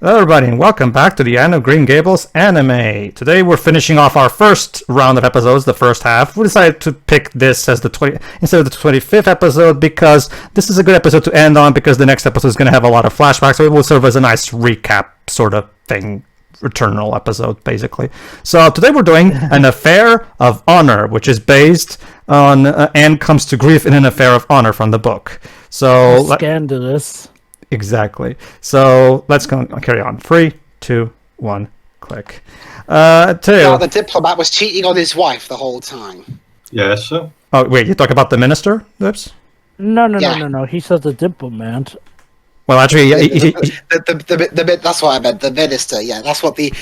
Hello everybody and welcome back to the Anne of Green Gables anime. Today we're finishing off our first round of episodes, the first half. We decided to pick this as the 20 instead of the 25th episode because this is a good episode to end on because the next episode is going to have a lot of flashbacks, so it will serve as a nice recap sort of thing. Returnal episode, basically. So today we're doing an affair of honor, which is based on Anne comes to grief in an affair of honor from the book. So scandalous. Exactly. So let's carry on. 3, 2, 1, click. The diplomat was cheating on his wife the whole time. Yes. Oh wait, you talk about the minister, Lips? No. He said the diplomat. Well, actually, That's what I meant. The minister. Yeah, that's what the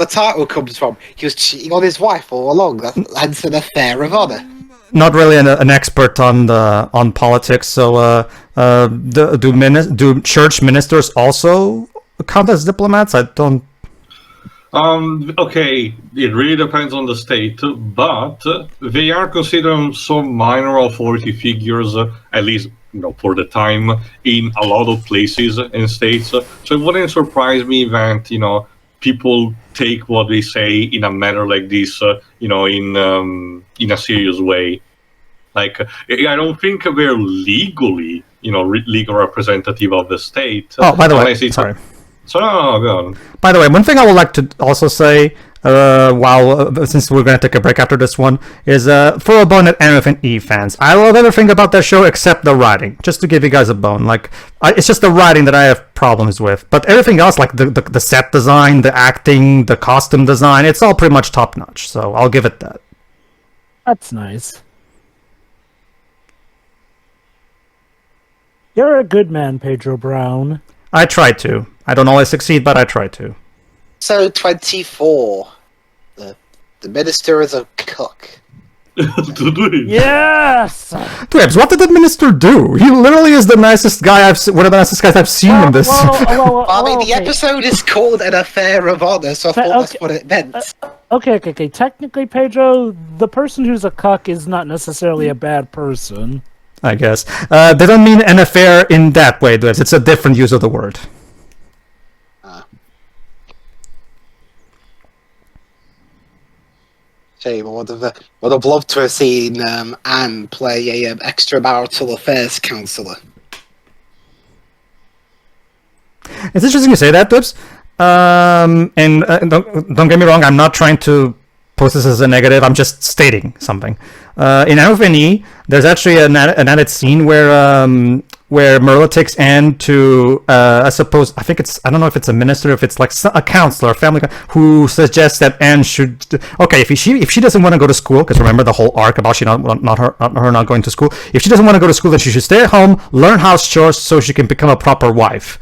title comes from. He was cheating on his wife all along. Hence an affair of honor. Not really an expert on politics. So, do church ministers also count as diplomats? I don't. Okay, it really depends on the state, but they are considered some minor authority figures, at least for the time, in a lot of places and states. So it wouldn't surprise me that people take what they say in a manner like this, in a serious way. Like, I don't think they're legally, legal representative of the state. Oh, by the way, sorry. So no, go on. By the way, one thing I would like to also say, since we're going to take a break after this one, is for a bone at MFNE fans. I love everything about that show except the writing. Just to give you guys a bone, it's just the writing that I have problems with. But everything else, like the set design, the acting, the costume design, it's all pretty much top notch. So I'll give it that. That's nice. You're a good man, Pedro Brown. I try to. I don't always succeed, but I try to. So 24. The minister is a cook. Yes. Dwebs, what did the minister do? He literally is the nicest guy one of the nicest guys I've seen in this. The episode is called an affair of honor, so I thought that's what it meant. Okay. Technically, Pedro, the person who's a cuck is not necessarily a bad person. I guess. They don't mean an affair in that way, Dwebs. It's a different use of the word. Shame. I would have loved to have seen Anne play a extramarital affairs counselor. It's interesting you say that, Dwebs. Don't get me wrong. I'm not trying to post this as a negative. I'm just stating something. In Avenlea, there's actually an added scene where Merla takes Anne to I don't know if it's a minister, if it's like a counselor, a family who suggests that Anne should. Okay, if she doesn't want to go to school, because remember the whole arc about her not going to school. If she doesn't want to go to school, then she should stay at home, learn house chores, so she can become a proper wife.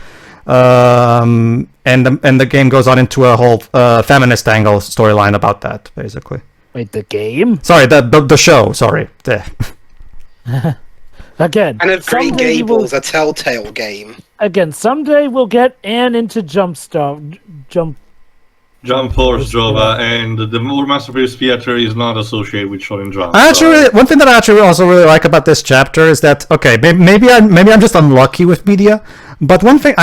And the game goes on into a whole feminist angle storyline about that, basically. Wait, the game? Sorry, the show. Sorry. Again, and of Green Gables, a Telltale game. Again, someday we'll get Anne into Jump Force Jova, and the more Masterpiece Theater is not associated with Shonen Jump. One thing that I actually also really like about this chapter is that maybe I'm just unlucky with media, but one thing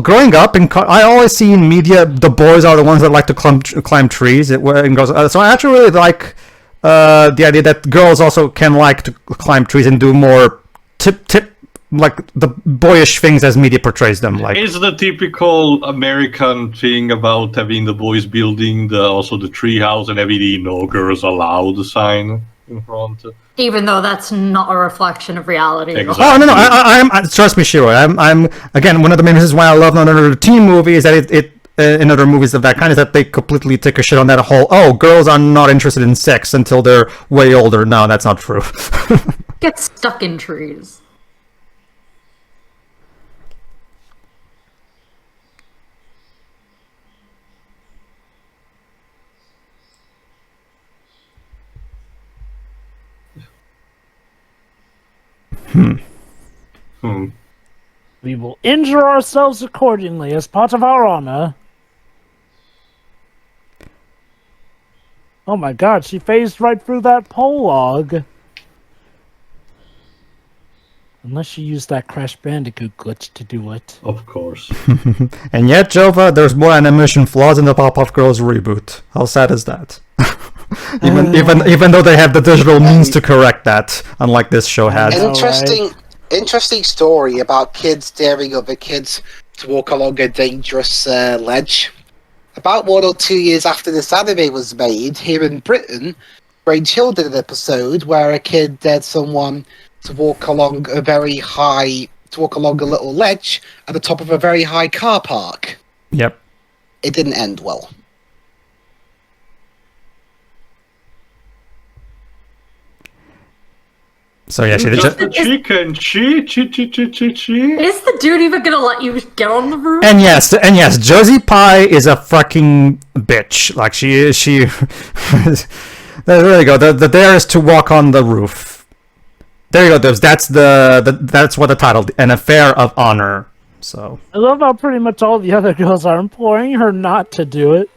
growing up I always see in media the boys are the ones that like to climb trees. So I actually really like the idea that girls also can like to climb trees and do more like the boyish things as media portrays them. Like it's the typical American thing about having the boys building the tree house and having no girls allowed sign in front. Even though that's not a reflection of reality. Exactly. Oh no! I trust me, Shiro. I'm again one of the main reasons why I love another teen movie is that it in other movies of that kind is that they completely take a shit on that whole girls are not interested in sex until they're way older. No, that's not true. Get stuck in trees. We will injure ourselves accordingly as part of our honor. Oh my god, she phased right through that pole log. Unless you use that Crash Bandicoot glitch to do it. Of course. And yet, Jova, there's more animation flaws in the Powerpuff Girls reboot. How sad is that? even though they have the digital means to correct that, unlike this show had. know, Interesting story about kids daring other kids to walk along a dangerous ledge. About 1 or 2 years after this anime was made, here in Britain, Brain Children an episode where a kid dared someone to walk along a little ledge at the top of a very high car park. Yep. It didn't end well. So yeah, she did Just a chicken. Chi. Is the dude even gonna let you get on the roof? And yes, Josie Pie is a fucking bitch. Like she. There you go. The dare is to walk on the roof. There you go. That's what the title, an affair of honor. So I love how pretty much all the other girls are imploring her not to do it.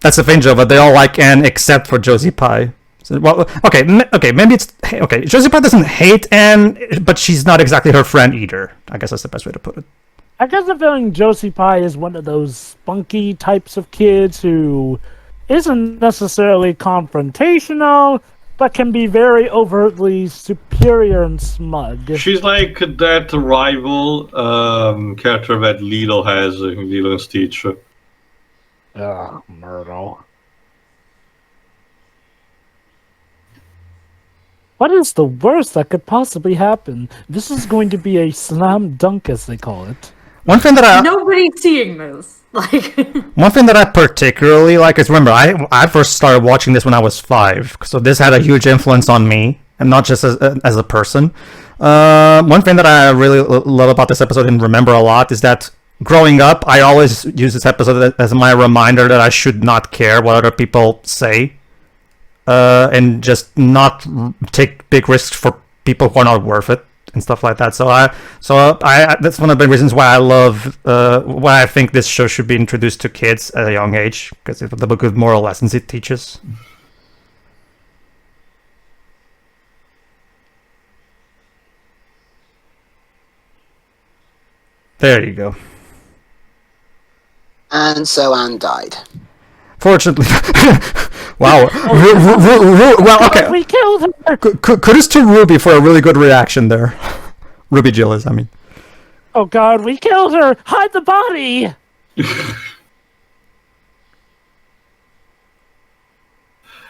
that's the thing, Joe. But they all like Anne except for Josie Pie. So, well, okay, maybe it's okay. Josie Pie doesn't hate Anne, but she's not exactly her friend either. I guess that's the best way to put it. I get the feeling Josie Pie is one of those spunky types of kids who isn't necessarily confrontational, but can be very overtly superior and smug. She's like that rival character that Lilo has in Lilo and Stitch. Ugh, Myrtle. What is the worst that could possibly happen? This is going to be a slam dunk, as they call it. One thing that Nobody's seeing this. Like, One thing that I particularly like is, remember, I first started watching this when I was 5, so this had a huge influence on me, and not just as a person. One thing that I really love about this episode and remember a lot is that growing up, I always use this episode as my reminder that I should not care what other people say, and just not take big risks for people who are not worth it. And stuff like that. So I that's one of the reasons why I love why I think this show should be introduced to kids at a young age, because of the good moral lessons it teaches. There you go. And so Anne died. Fortunately, wow. Well, okay. We killed her! Kudos to Ruby for a really good reaction there. Ruby Gillis, I mean. Oh god, we killed her! Hide the body!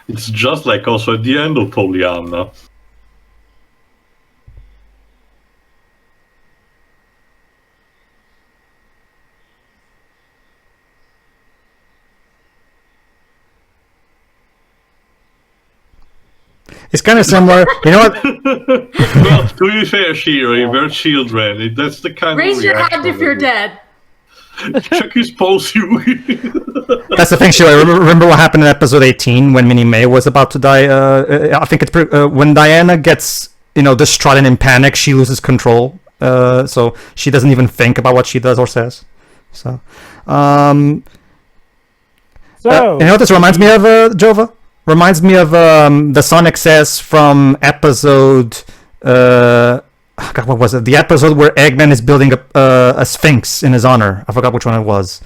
It's just like also at the end of Pollyanna. It's kind of similar. You know what? Well, to be fair, Shira, we're children. That's the kind raise of your reaction hand if that you're we- dead. Check his pulse, you. That's the thing, Sheila. Remember what happened in episode 18 when Minnie May was about to die? I think it's when Diana gets, distraught and in panic, she loses control. So she doesn't even think about what she does or says. So, you know what this reminds me of, Jova? Reminds me of the Sonic says from episode. God, what was it? The episode where Eggman is building a Sphinx in his honor. I forgot which one it was.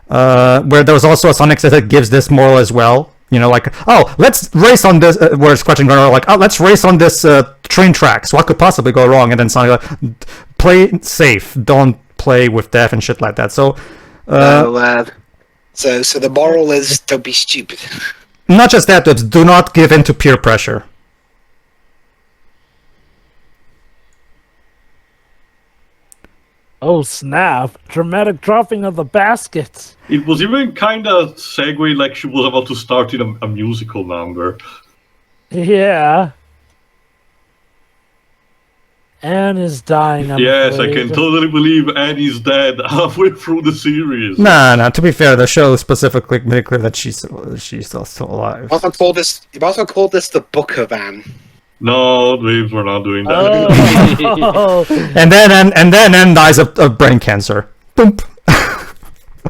Where there was also a Sonic says that gives this moral as well. Like, oh, let's race on this. Where Scratching Gunner like, oh, let's race on this train tracks. What could possibly go wrong? And then Sonic like, play safe. Don't play with death and shit like that. So, So the moral is don't be stupid. not just that, but do not give in to peer pressure. Oh snap! Dramatic dropping of the basket. It was even kind of segue like she was about to start in a musical number. Yeah. Anne is dying. I'm Yes, I afraid. can totally believe Annie's dead halfway through the series. Nah. To be fair, the show specifically made it clear that she's still alive. You also call this the Book of Anne. No, babes, we're not doing that. Oh. And then Anne dies of brain cancer. Boom.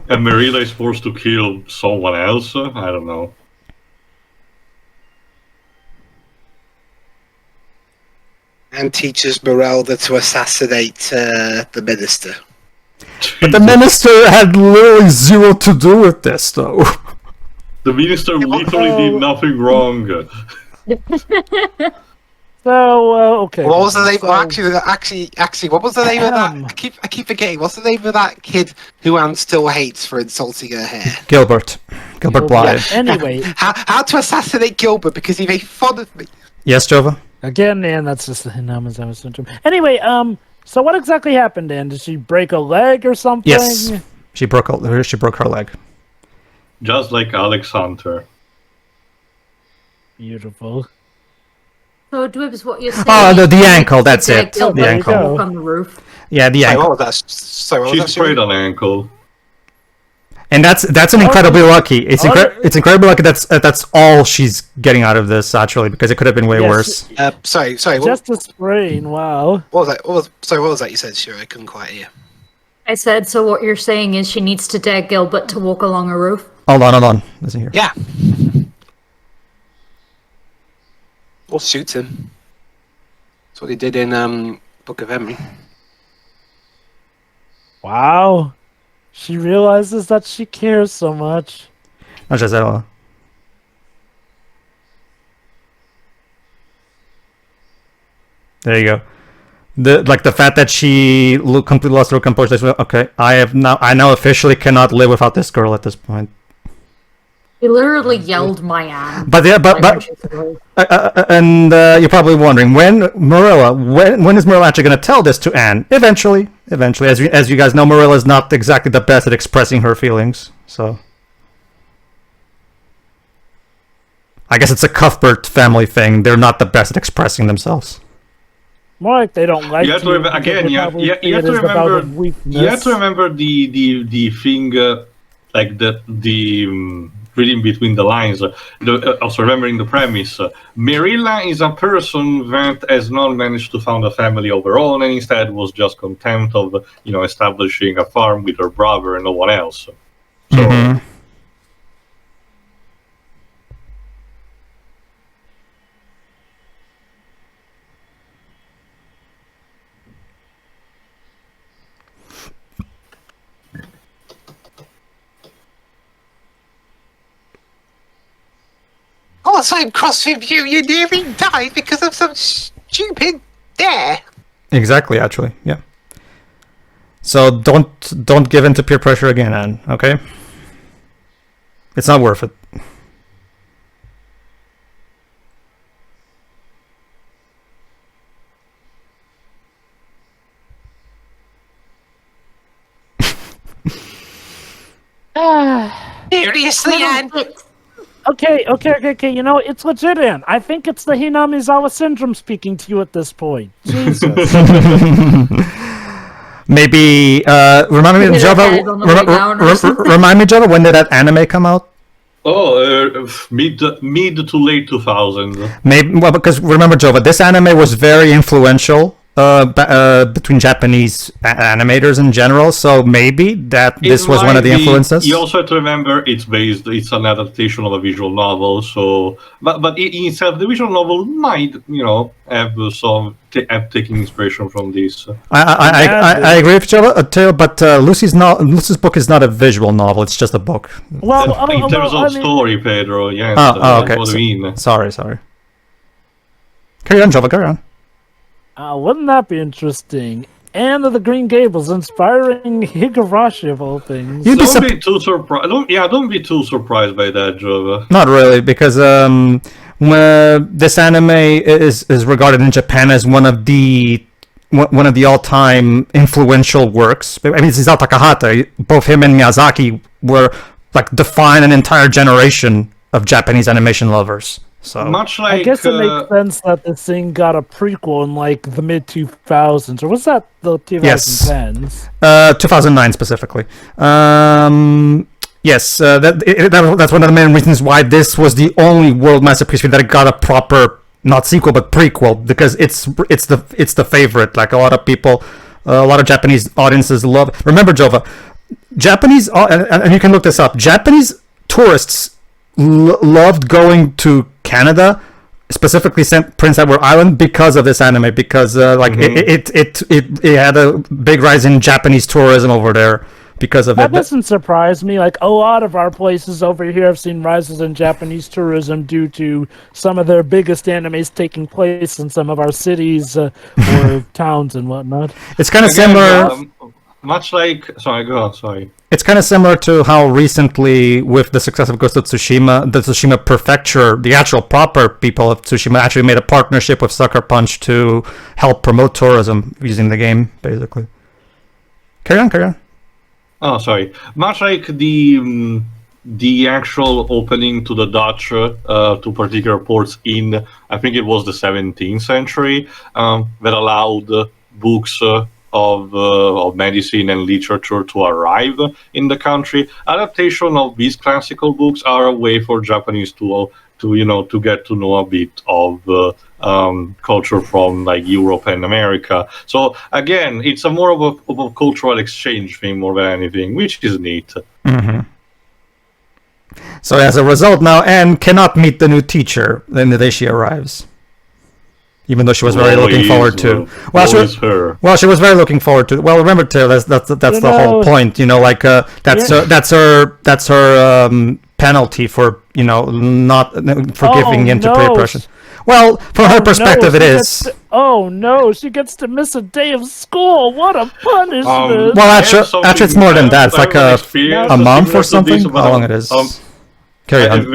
And Merida is forced to kill someone else? I don't know. And teaches Morelda to assassinate the minister. But the minister had literally zero to do with this, though. The minister literally did nothing wrong. So okay. What was the name? Actually, what was the name of that? I keep forgetting. What's the name of that kid who Anne still hates for insulting her hair? Gilbert Blythe. Anyway, how to assassinate Gilbert because he made fun of me. Yes, Jova? again, Dan, that's just the Hinamizawa syndrome. Anyway, so what exactly happened, Dan? Did she break a leg or something? Yes, she broke her leg. Just like Alex Hunter. Beautiful. So, Dwibs, what you're saying? Oh, the ankle. That's it. The The ankle. go. On the roof. Yeah, the ankle. What was that? Sorry, what was She that? sprayed an ankle. And that's an incredibly lucky. It's incredibly lucky. That's all she's getting out of this actually, because it could have been way worse. Sorry. Just a sprain. Wow. What was that? What was that you said, Shira? I couldn't quite hear. I said, so what you're saying is she needs to dare Gilbert to walk along a roof? Hold on. Listen here. Yeah. Or shoot him. That's what he did in Book of Henry. Wow. She realizes that she cares so much. Not just that. There you go. The fact that she completely lost her composure. Okay, I now officially cannot live without this girl at this point. He literally yelled my Anne. But you're probably wondering when is Marilla actually going to tell this to Anne? Eventually. As you guys know, Marilla is not exactly the best at expressing her feelings. So I guess it's a Cuthbert family thing. They're not the best at expressing themselves. More like they don't like You have to remember again. You have to remember the thing like the reading between the lines. Also remembering the premise. Marilla is a person that has not managed to found a family of her own, and instead was just content of establishing a farm with her brother and no one else. So. Mm-hmm. Oh, so I'm cross with you. You nearly died because of some stupid dare. Exactly, actually, yeah. So don't give in to peer pressure again, Anne. Okay, it's not worth it. Seriously, Anne? Okay. You know, it's legit, Anne. I think it's the Hinamizawa syndrome speaking to you at this point. Jesus. Maybe remind me, Java. Remind me, Java. When did that anime come out? Oh, mid to late 2000s. Maybe because remember, Jova, this anime was very influential between Japanese animators in general. So maybe this was one of the influences. You also have to remember it's an adaptation of a visual novel. So, but itself, the visual novel might have taken inspiration from this. I agree with Java, but Lucy's book is not a visual novel. It's just a book. Well, in terms of story, Pedro. Yes. Okay. What I mean. Sorry. Carry on, Java. Carry on. Wouldn't that be interesting? Anne of the Green Gables, inspiring Higurashi of all things. Don't be too surprised. Don't be too surprised by that, Jova. Not really, because this anime is regarded in Japan as one of the all-time influential works. I mean, it's Isao Takahata. Both him and Miyazaki were define an entire generation of Japanese animation lovers. So much like I guess it makes sense that this thing got a prequel in the mid 2000s, or was that the 2010s? Yes, 2009 specifically. Yes, that's one of the main reasons why this was the only World Masterpiece that got a proper not sequel but prequel, because it's the favorite. Like a lot of people, a lot of Japanese audiences love. Remember, Jova, Japanese and you can look this up. Japanese tourists loved going to Canada specifically sent Prince Edward Island because of this anime, because it had a big rise in Japanese tourism over there because of That it. doesn't surprise me. Like, a lot of our places over here have seen rises in Japanese tourism due to some of their biggest animes taking place in some of our cities or towns and whatnot. It's kind of Again, similar. much like, sorry, go on, sorry. It's kind of similar to how recently, with the success of Ghost of Tsushima, the Tsushima Prefecture, the actual proper people of Tsushima, actually made a partnership with Sucker Punch to help promote tourism using the game, basically. Carry on. Oh, sorry. Much like the actual opening to the Dutch to particular ports in, I think it was the 17th century, that allowed books of medicine and literature to arrive in the country. Adaptation of these classical books are a way for Japanese to get to know a bit of culture from like Europe and America. So again, it's a more of a cultural exchange thing more than anything, which is neat. Mm-hmm. So as a result, now Anne cannot meet the new teacher the day she arrives. Even though she was very looking forward to. She was very looking forward to. Well, remember, Taylor, that's the whole point. Like that's her penalty for not for giving in to peer pressure. Well, from her perspective, it is. She gets to miss a day of school. What a punishment! Well, actually, it's more than that. It's like a month or something. How long it is? Carry on.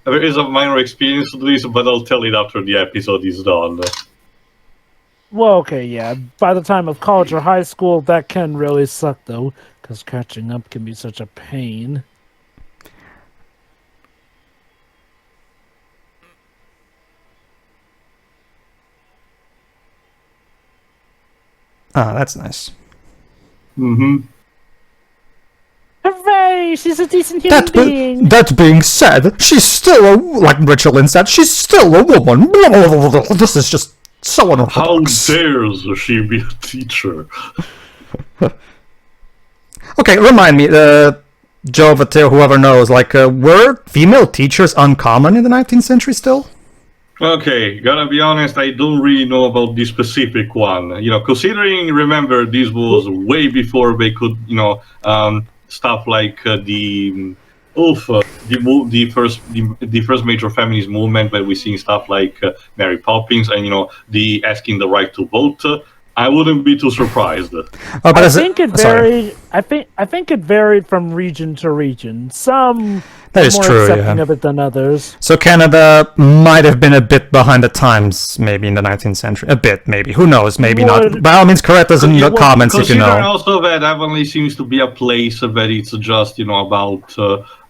There is a minor experience to this, but I'll tell it after the episode is done. Well, okay, yeah. By the time of college or high school, that can really suck, though, because catching up can be such a pain. Ah, that's nice. Mm-hmm. Hooray! She's a decent human being. That being said, she's still like Richard said, she's still a woman. This is just so unorthodox. How dares she be a teacher? Okay, remind me, Joe, Vateo, whoever knows, were female teachers uncommon in the 19th century still? Okay, gotta be honest, I don't really know about this specific one. Considering, remember, this was way before they could, stuff like the first major feminist movement, where we see stuff like Mary Poppins and the asking the right to vote. I wouldn't be too surprised. I think it varied. I think it varied from region to region. Some that is more true, accepting of it than others. So Canada might have been a bit behind the times, maybe in the 19th century. A bit, maybe. Who knows? Maybe not. By all means, correct us in the comments if you know. Consider also that Avenlea seems to be a place that it's just about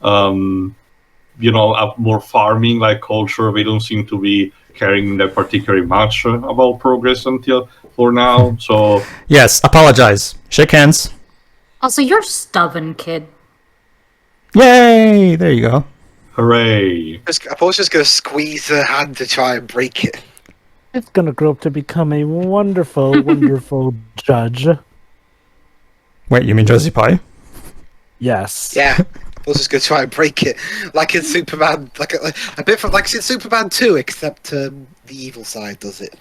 a more farming like culture. They don't seem to be caring that particularly much about progress until for now. So yes, apologize. Shake hands. Also, you're stubborn, kid. Yay! There you go. Hooray! I was just going to squeeze her hand to try and break it. It's going to grow up to become a wonderful, wonderful judge. Wait, you mean Josie Pie? Yes. Yeah. I was just going to try and break it, like in Superman, like a bit from like in Superman 2, except the evil side does it.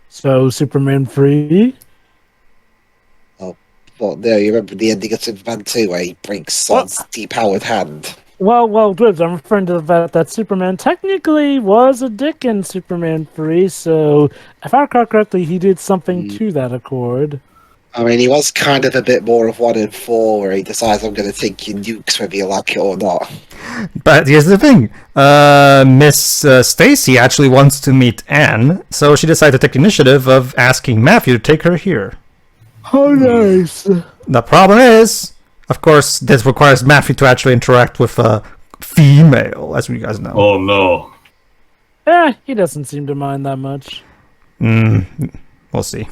So Superman 3? Oh, well, no, you remember the ending of Superman 2 where he breaks Sol's depowered hand. Well, Dibs, I'm referring to the fact that Superman technically was a dick in Superman 3, so if I recall correctly, he did something to that accord. I mean, he was kind of a bit more of 1 in 4, where he decides, I'm going to take your nukes whether you like it or not. But here's the thing. Miss Stacy actually wants to meet Anne, so she decided to take the initiative of asking Matthew to take her here. Oh, nice. The problem is, of course, this requires Matthew to actually interact with a female, as you guys know. Oh, no. He doesn't seem to mind that much. We'll see.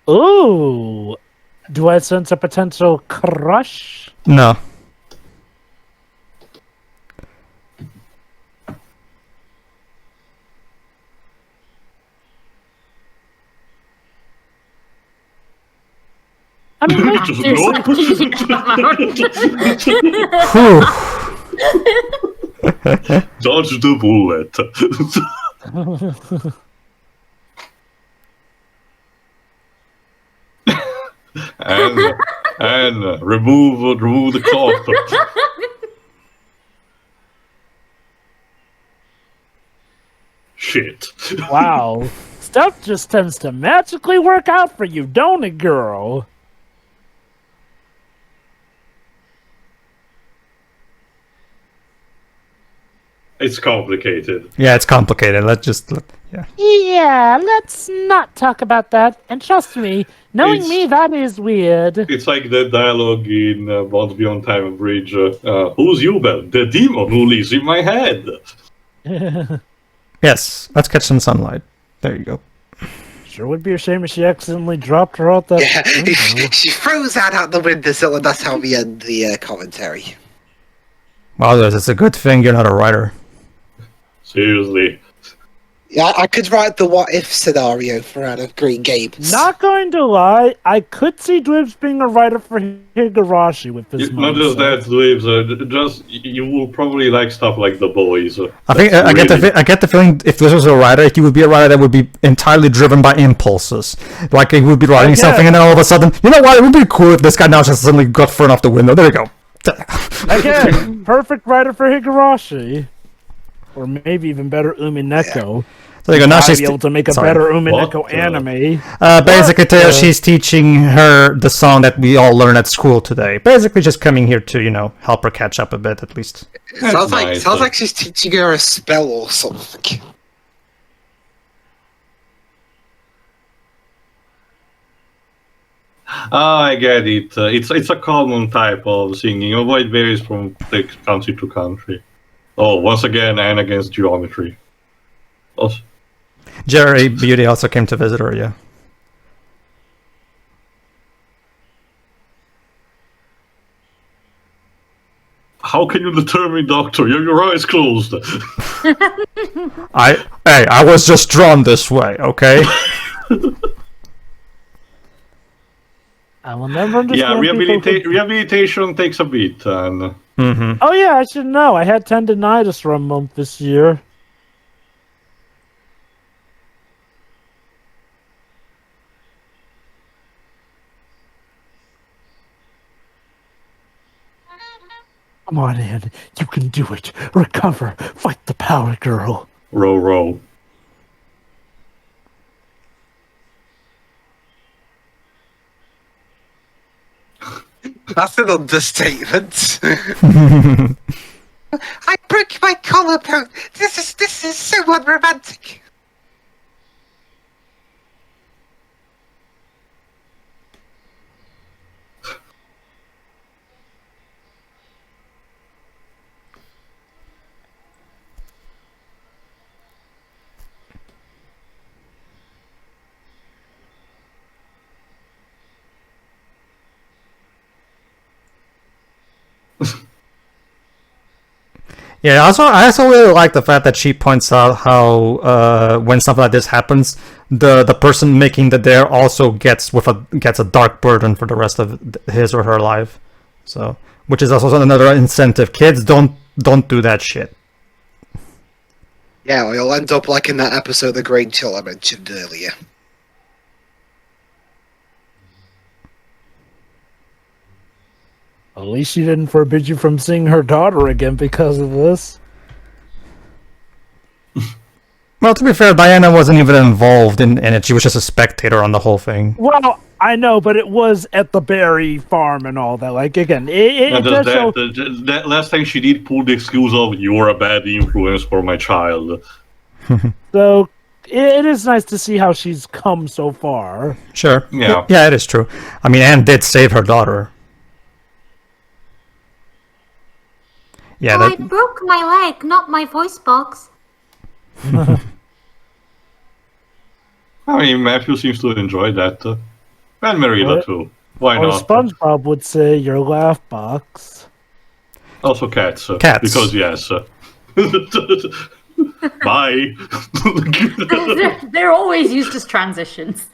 Ooh, do I sense a potential crush? No. I mean, maybe Just Whew. dodge the bullet. and remove the cloth. Shit. wow. Stuff just tends to magically work out for you, don't it, girl? It's complicated. Yeah, it's complicated. Yeah. Yeah, let's not talk about that. And trust me, knowing It's- me, that is weird. It's like the dialogue in Bond Beyond Time and Bridge. Who's Yubel? The demon who lives in my head. Yes, let's catch some sunlight. There you go. Sure would be a shame if she accidentally dropped her out that Yeah, window. she throws that out the windowsill, and that's how we end the commentary. Well, it's a good thing you're not a writer. Seriously. Yeah, I could write the what if scenario for out of Green Gables. Not going to lie, I could see Dwibs being a writer for Higurashi with this Not just that, Dweebs, just you will probably like stuff like The Boys. I think I get the feeling if this was a writer, he would be a writer that would be entirely driven by impulses. Like he would be writing something, and then all of a sudden, you know what? It would be cool if this guy now just suddenly got thrown off the window. There you go. Again, perfect writer for Higurashi. Or maybe even better, Umineko. So there you go. Now I'd she's be able to make a sorry. better Umineko What? anime. basically she's teaching her the song that we all learn at school today. Basically, just coming here to help her catch up a bit at least. Sounds nice. like she's teaching her a spell or something. I get it. It's a common type of singing, although it varies from country to country. Oh, once again, and against geometry. Also, Jerry Beauty also came to visit her. Yeah. how can you determine, Doctor? You have your eyes closed. I was just drawn this way. Okay. I will never understand Yeah, people who- rehabilitation takes a bit, and Oh yeah, I should know. I had tendonitis for a month this year. Come on, Anne. You can do it. Recover. Fight the power, girl. row. That's an understatement. I broke my collarbone. This is so unromantic. Yeah, I also really like the fact that she points out how when something like this happens, the person making the dare also gets a dark burden for the rest of his or her life. So, which is also another incentive. Kids, don't do that shit. Yeah, we'll end up like in that episode of Grain Chill I mentioned earlier. At least she didn't forbid you from seeing her daughter again because of this. Well, to be fair, Diana wasn't even involved in it. She was just a spectator on the whole thing. Well, I know, but it was at the Berry farm and all that. Like, again, it And does show... that last time she did pull the excuse of "you're a bad influence for my child." So, it is nice to see how she's come so far. Sure. Yeah. Yeah, it is true. I mean, Anne did save her daughter. Yeah, I broke my leg, not my voice box. I mean, Matthew seems to enjoy that, and Marilla What? too. Why Or not? SpongeBob would say, your laugh box. Also cats. Cats. Because yes. Bye. They're always used as transitions.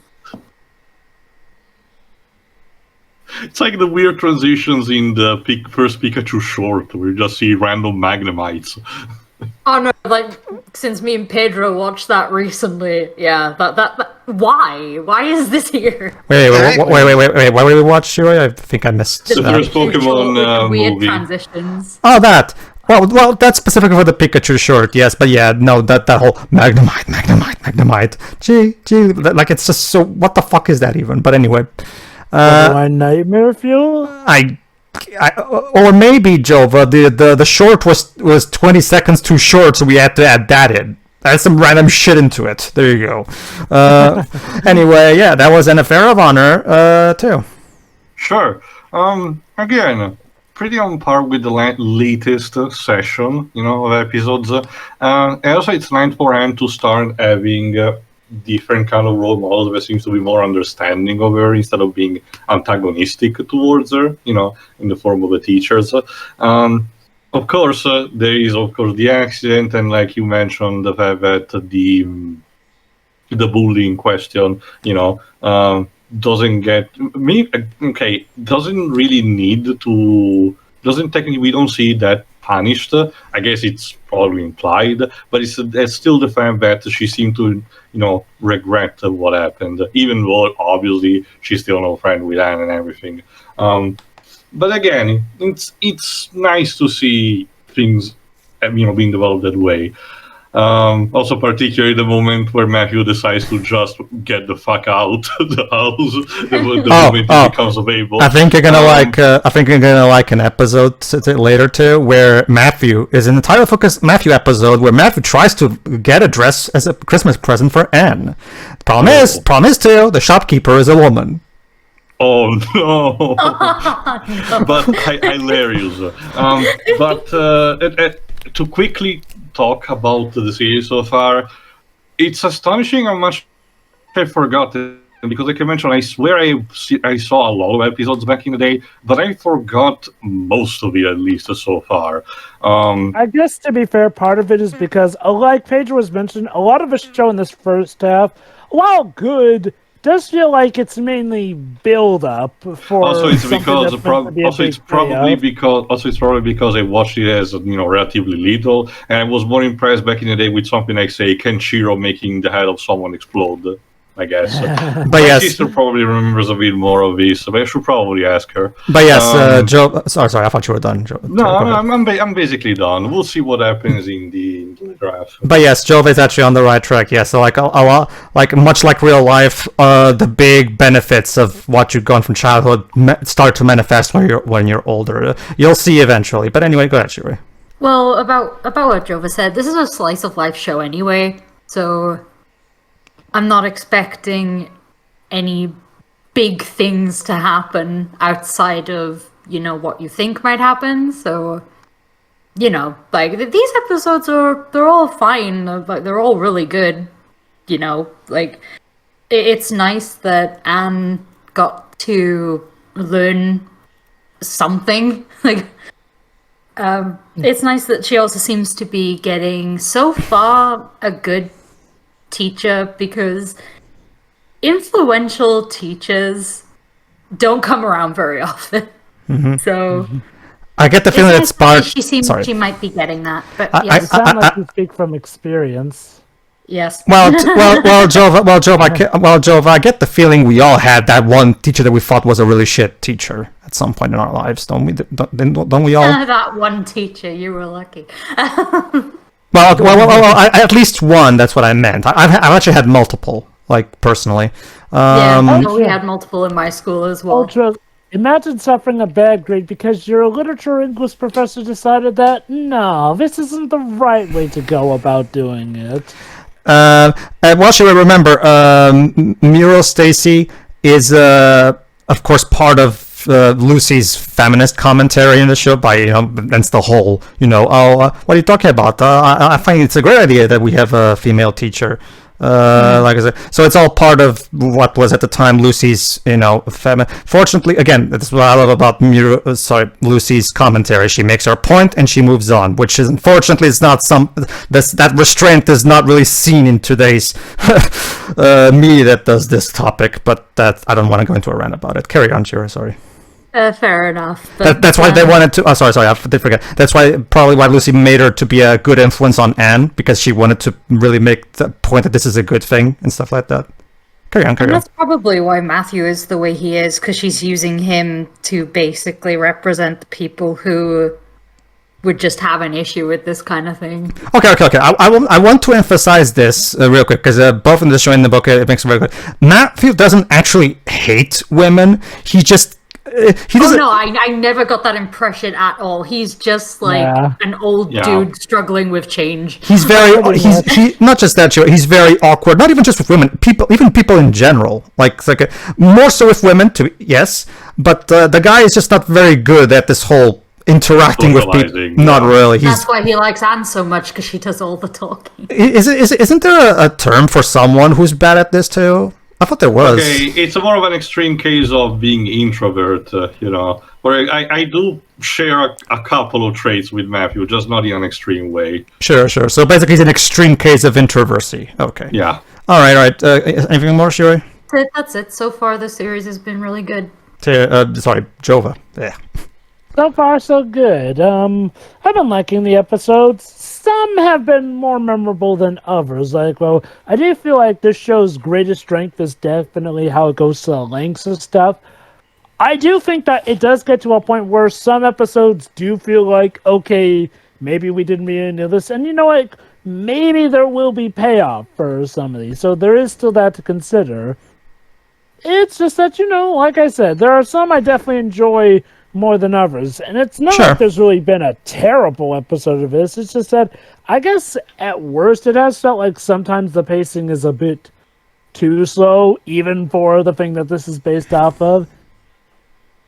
It's like the weird transitions in the first Pikachu short, where you just see random Magnemites. Oh no, like, since me and Pedro watched that recently, yeah, that why? Why is this here? Wait, why did we watch, Shiroi? I think I missed The that. first Pokemon weird movie. transitions. Oh, that. Well, that's specific for the Pikachu short, yes, but yeah, no, that whole Magnemite. Gee, like, it's just so, what the fuck is that even? But anyway. My nightmare fuel? Or maybe, Jova, the short was 20 seconds too short, so we had to add that in. Add some random shit into it. There you go. Anyway, yeah, that was an affair of honor, too. Sure. Again, pretty on par with the latest session, of episodes. And also, it's nice for him to start having different kind of role models that seems to be more understanding of her instead of being antagonistic towards her, in the form of the teachers. Of course, there is, the accident, and like you mentioned, the fact that the bullying question, doesn't really need to, we don't see that punished. I guess it's probably implied, but it's still the fact that she seemed to, regret what happened, even though obviously she's still no friend with Anne and everything. But again, it's nice to see things, being developed that way. Also, particularly the moment where Matthew decides to just get the fuck out the house, the moment he becomes available. I think you're gonna like an episode later too, where Matthew is in the title focus Matthew episode, where Matthew tries to get a dress as a Christmas present for Anne. Problem is too, the shopkeeper is a woman. Oh no! But hilarious. To quickly talk about the series so far, it's astonishing how much I forgot. Because, like I mentioned, I swear I saw a lot of episodes back in the day, but I forgot most of it, at least so far. I guess, to be fair, part of it is because, like Pedro was mentioned, a lot of the show in this first half, while good, does feel like it's mainly build up for. Also, it's because it's probably because I watched it as relatively little, and I was more impressed back in the day with something like, say, Kenshiro making the head of someone explode, I guess. But my sister probably remembers a bit more of this, but I should probably ask her. But yes, Joe. Sorry, I thought you were done, Joe. No, I'm basically done. We'll see what happens in the draft. But yes, Jove is actually on the right track. Yes, so like a lot, like much like real life, the big benefits of what you've gone from childhood start to manifest when you're older. You'll see eventually. But anyway, go ahead, Shuri. Well, about what Jova said, this is a slice of life show anyway, so I'm not expecting any big things to happen outside of, what you think might happen. So, like, these episodes they're all fine. Like, they're all really good. Like, it's nice that Anne got to learn something. Like, it's nice that she also seems to be getting, so far, a good teacher, because influential teachers don't come around very often. Mm-hmm. So I get the feeling it's part. She might be getting that, but You sound like you speak from experience. yes. Well, Jove, I get the feeling we all had that one teacher that we thought was a really shit teacher at some point in our lives, don't we? Don't we all? That one teacher, you were lucky. Well, at least one. That's what I meant. I've actually had multiple, like, personally. We had multiple in my school as well. Ultra, imagine suffering a bad grade because your literature English professor decided that, no, this isn't the right way to go about doing it. Well, should we remember, Muriel Stacy is, of course, part of Lucy's feminist commentary in the show by, that's the whole, what are you talking about? I find it's a great idea that we have a female teacher. Like I said, so it's all part of what was at the time Lucy's, fortunately, again, that's what I love about Lucy's commentary. She makes her point and she moves on, which is, unfortunately, is not that restraint is not really seen in today's media that does this topic, but that I don't want to go into a rant about it. Carry on, Shira, sorry. Fair enough. But, That's why they wanted to. Oh, sorry, I did forget. That's probably why Lucy made her to be a good influence on Anne, because she wanted to really make the point that this is a good thing and stuff like that. Carry on. That's probably why Matthew is the way he is, because she's using him to basically represent the people who would just have an issue with this kind of thing. Okay. I want to emphasize this real quick, because both in the show and in the book it makes it very good. Matthew doesn't actually hate women. He just he doesn't. Oh no, I never got that impression at all. He's just like an old dude struggling with change. He's very he not just that, he's very awkward. Not even just with women, even people in general. Like more so with women too. Yes, but the guy is just not very good at this whole interacting with people. Not really. That's why he likes Anne so much, because she does all the talking. Isn't there a term for someone who's bad at this too? I thought there was. Okay, it's more of an extreme case of being introvert, where I do share a couple of traits with Matthew, just not in an extreme way. Sure. So basically it's an extreme case of introversy. Okay. Yeah. All right. Anything more, Shuri? That's it. So far, the series has been really good. Sorry, Jova. Yeah. So far, so good. I've been liking the episodes. Some have been more memorable than others. I do feel like this show's greatest strength is definitely how it goes to the lengths of stuff. I do think that it does get to a point where some episodes do feel like, okay, maybe we didn't really know this, and maybe there will be payoff for some of these. So there is still that to consider. It's just that, like I said, there are some I definitely enjoy more than others, and it's not like there's really been a terrible episode of this. It's just that I guess at worst it has felt like sometimes the pacing is a bit too slow, even for the thing that this is based off of.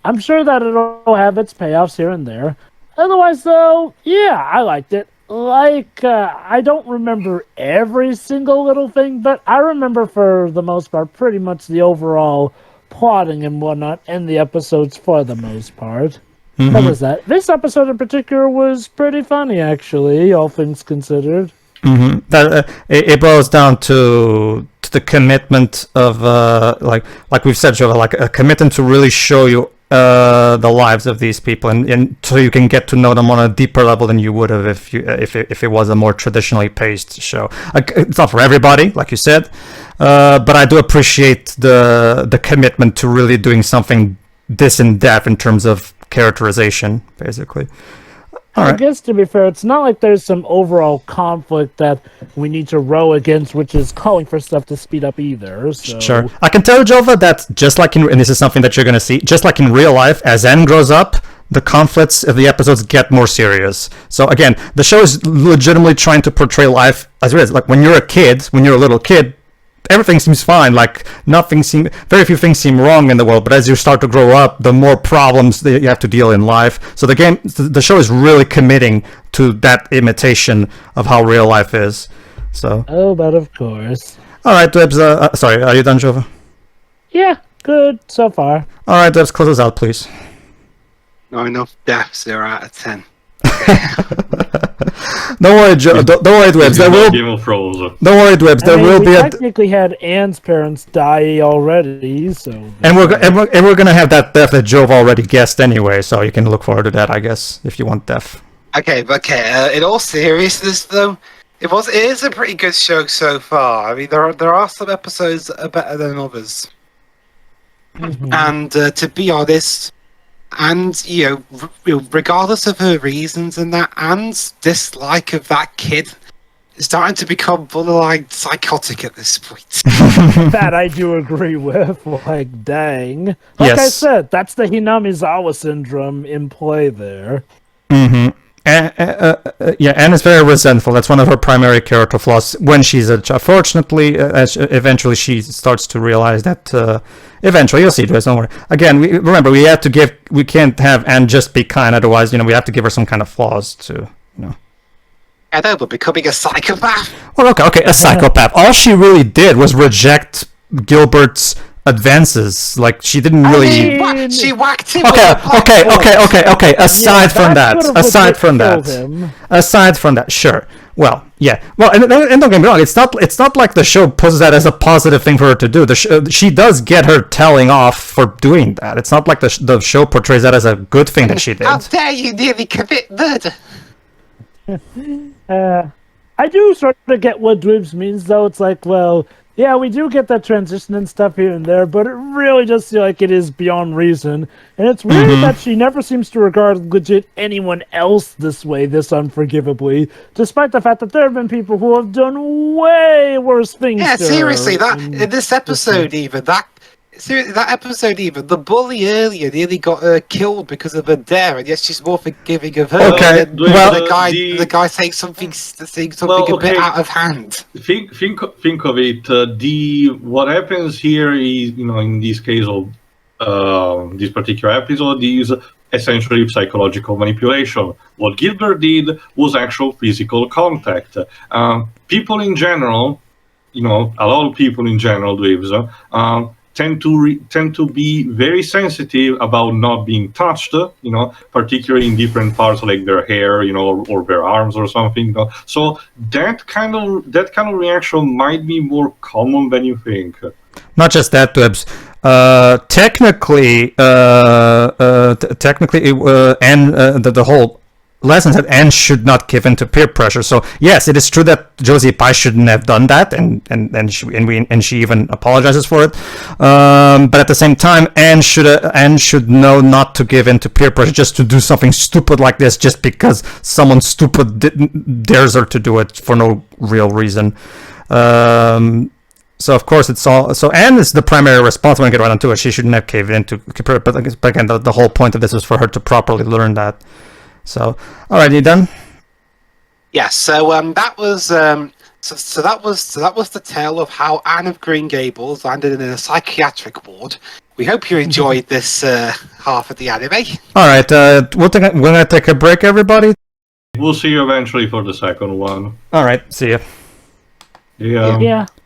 I'm sure that it'll have its payoffs here and there. Otherwise, though, yeah, I liked it. I don't remember every single little thing, but I remember for the most part pretty much the overall plotting and whatnot, and the episodes for the most part. Mm-hmm. That was that. This episode in particular was pretty funny, actually, all things considered. Mm-hmm. It boils down to the commitment of like we've said, Jova, like a commitment to really show you the lives of these people, and so you can get to know them on a deeper level than you would have if it was a more traditionally paced show. It's not for everybody, like you said, but I do appreciate the commitment to really doing something this in depth in terms of characterization, basically. I guess, to be fair, it's not like there's some overall conflict that we need to row against, which is calling for stuff to speed up either. So. Sure. I can tell you, Jova, that just like and this is something that you're going to see, just like in real life, as Anne grows up, the conflicts of the episodes get more serious. So again, the show is legitimately trying to portray life as it is. Like when you're a little kid, everything seems fine. Like very few things seem wrong in the world. But as you start to grow up, the more problems that you have to deal in life. So the show is really committing to that imitation of how real life is. So. Oh, but of course. All right, Debs. Sorry, are you done, Jova? Yeah, good so far. All right, Debs, close us out, please. Not enough deaths. 0 out of 10. Don't worry, don't worry, Dwebs. Don't worry, Dwebs. There will be. We technically had Anne's parents die already, so. And we're gonna have that death that Jove already guessed anyway, so you can look forward to that, I guess, if you want death. Okay. In all seriousness, though, it is a pretty good show so far. I mean, there are some episodes that are better than others, and to be honest. And, regardless of her reasons and that, Anne's dislike of that kid is starting to become borderline psychotic at this point. That I do agree with. Like, dang. Like I said, that's the Hinamizawa syndrome in play there. Mm-hmm. Anne is very resentful. That's one of her primary character flaws when she's a child. Fortunately, eventually she starts to realize that. Eventually, you'll see, Joyce. Don't worry. Again, we can't have Anne just be kind. Otherwise, we have to give her some kind of flaws to. I know, but becoming a psychopath. Well, okay, a psychopath. All she really did was reject Gilbert's advances. Like she didn't I really. mean, she whacked him. Okay, with a okay, pot. okay, okay, okay. Aside from that, Him. aside from that, sure. Well, yeah. Well, and don't get me wrong. It's not like the show poses that as a positive thing for her to do. She does get her telling off for doing that. It's not like the show portrays that as a good thing that she did. How dare you nearly commit murder? I do sort of get what Dwibs means, though. It's like, well, yeah, we do get that transition and stuff here and there, but it really does feel like it is beyond reason. And it's weird that she never seems to regard legit anyone else this way, this unforgivably, despite the fact that there have been people who have done way worse things Yeah, to seriously, her in this episode even, that episode even, the bully earlier nearly got her killed because of her dare, and yet she's more forgiving of her. Okay, than well, the guy saying something a bit out of hand. Think of it. What happens here is, in this case of this particular episode, is essentially psychological manipulation. What Gilbert did was actual physical contact. People in general, a lot of people in general, tend to be very sensitive about not being touched, particularly in different parts like their hair, or their arms or something. So that kind of reaction might be more common than you think. Not just that, Dwebs. Technically, and the whole lesson said Anne should not give in to peer pressure. So yes, it is true that Josie Pye shouldn't have done that, and she even apologizes for it. But at the same time, Anne should know not to give in to peer pressure, just to do something stupid like this, just because someone stupid dares her to do it for no real reason. So of course it's all. So Anne is the primary responsible when we get right onto it. She shouldn't have caved in to. But again, the whole point of this was for her to properly learn that. So, all right, you done? Yeah. So that was that was the tale of how Anne of Green Gables landed in a psychiatric ward. We hope you enjoyed this half of the anime. All right, we're gonna take a break, everybody. We'll see you eventually for the second one. All right, see ya. Yeah. Yeah.